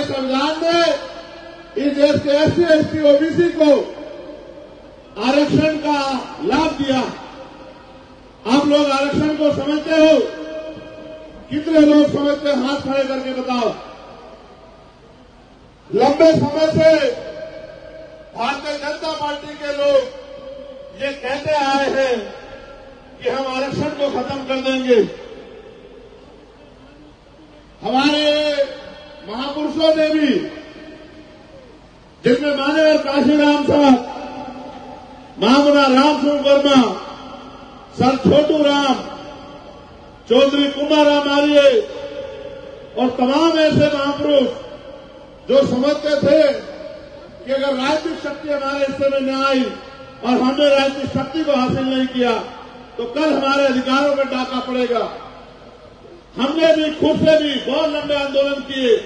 संविधान ने इस देश के एससी, एसटी, ओबीसी को आरक्षण का लाभ दिया। आप लोग आरक्षण को समझते हो? कितने लोग समझते हैं? हाथ खड़े करके बताओ। लंबे समय से भारतीय जनता पार्टी के लोग ये कहते आए हैं कि हम आरक्षण को खत्म कर देंगे। हमारे महापुरुषों ने भी, जिनमें माननीय काशीराम साहब, महामना राम स्वरूप वर्मा, सर छोटू राम, चौधरी कुमाराम आर्य और तमाम ऐसे महापुरुष जो समझते थे कि अगर राजनीतिक शक्ति हमारे हिस्से में न आई और हमने राजनीतिक शक्ति को हासिल नहीं किया तो कल हमारे अधिकारों में डाका पड़ेगा। हमने भी खुद से भी बहुत लंबे आंदोलन किए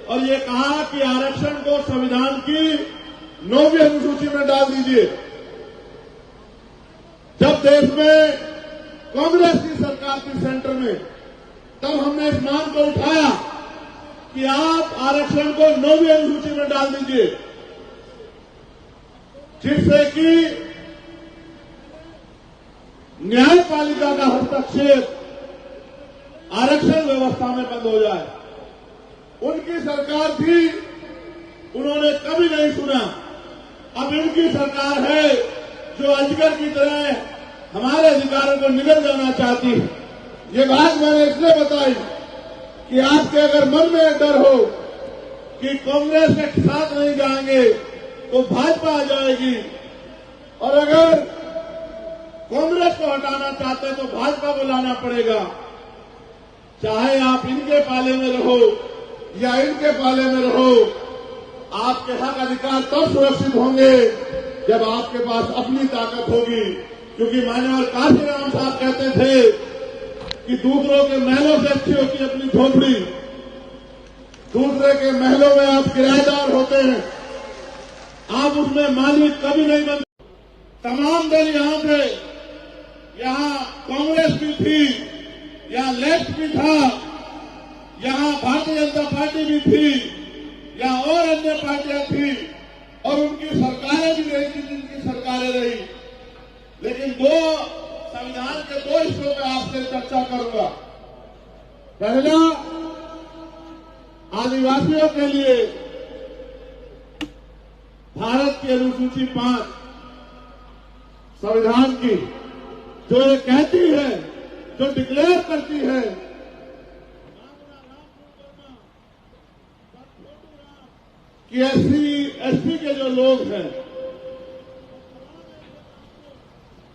और ये कहा कि आरक्षण को संविधान की 9वीं अनुसूची में डाल दीजिए। जब देश में कांग्रेस की सरकार थी सेंटर में, तब हमने इस मांग को उठाया कि आप आरक्षण को 9वीं अनुसूची में डाल दीजिए, जिससे कि न्यायपालिका का हस्तक्षेप आरक्षण व्यवस्था में बंद हो जाए। उनकी सरकार थी, उन्होंने कभी नहीं सुना। अब इनकी सरकार है जो अजगर की तरह हमारे अधिकारों को निगल जाना चाहती है। ये बात मैंने इसलिए बताई कि आपके अगर मन में डर हो कि कांग्रेस के साथ नहीं जाएंगे तो भाजपा आ जाएगी, और अगर कांग्रेस को हटाना चाहते हैं तो भाजपा को लाना पड़ेगा। चाहे आप इनके पाले में रहो या इनके पाले में रहो, आपके हक अधिकार तब सुरक्षित होंगे जब आपके पास अपनी ताकत होगी। क्योंकि माननीय काशीराम साहब कहते थे कि दूसरों के महलों से अच्छी होती है अपनी झोपड़ी। दूसरे के महलों में आप किराएदार होते हैं, आप उसमें मालिक कभी नहीं बनते। तमाम दल यहां थे, यहां कांग्रेस भी थी, यहां लेफ्ट भी था, यहां भारतीय जनता पार्टी भी थी, यहां और अन्य पार्टियां थी और उनकी सरकारें भी रही थी जिनकी सरकारें रही। लेकिन संविधान के 2 हिस्सों में आपसे चर्चा करूंगा। पहला, आदिवासियों के लिए भारत की अनुसूची 5 संविधान की, जो ये कहती है, जो डिक्लेयर करती है कि एससी, एसटी के जो लोग हैं,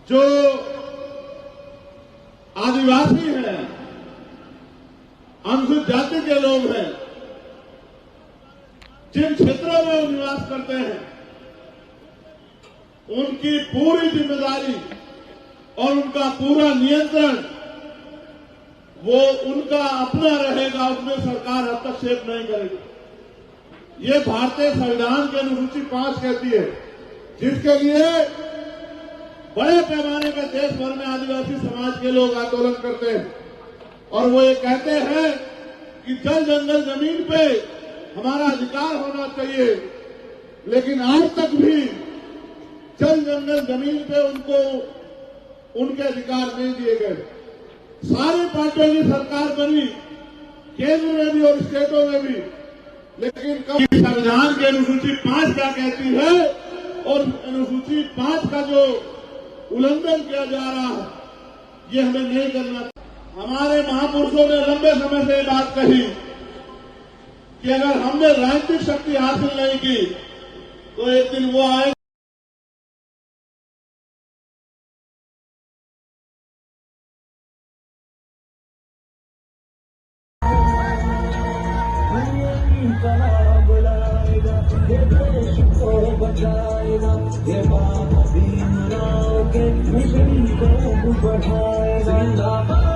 जो आदिवासी हैं, अनुसूचित जाति के लोग हैं, जिन क्षेत्रों में वो निवास करते हैं, उनकी पूरी जिम्मेदारी और उनका पूरा नियंत्रण वो उनका अपना रहेगा, उसमें सरकार हस्तक्षेप नहीं करेगी। ये भारतीय संविधान की अनुसूची 5 कहती है, जिसके लिए बड़े पैमाने पर देश भर में आदिवासी समाज के लोग आंदोलन करते हैं। और वो ये कहते हैं कि जल जंगल जमीन पे हमारा अधिकार होना चाहिए, लेकिन आज तक भी जल जंगल जमीन पे उनको उनके अधिकार नहीं दिए गए। सारी पार्टियों की सरकार बनी, केंद्र में भी और स्टेटों में भी, लेकिन कभी संविधान की अनुसूची 5 क्या कहती है और अनुसूची 5 का जो उल्लंघन किया जा रहा है, ये हमें नहीं करना। हमारे महापुरुषों ने लंबे समय से ये बात कही कि अगर हमने राजनीतिक शक्ति हासिल नहीं की तो एक दिन वो आए बचाएगा, ये बाबा भीमराव के मिशन को बढ़ाएगा।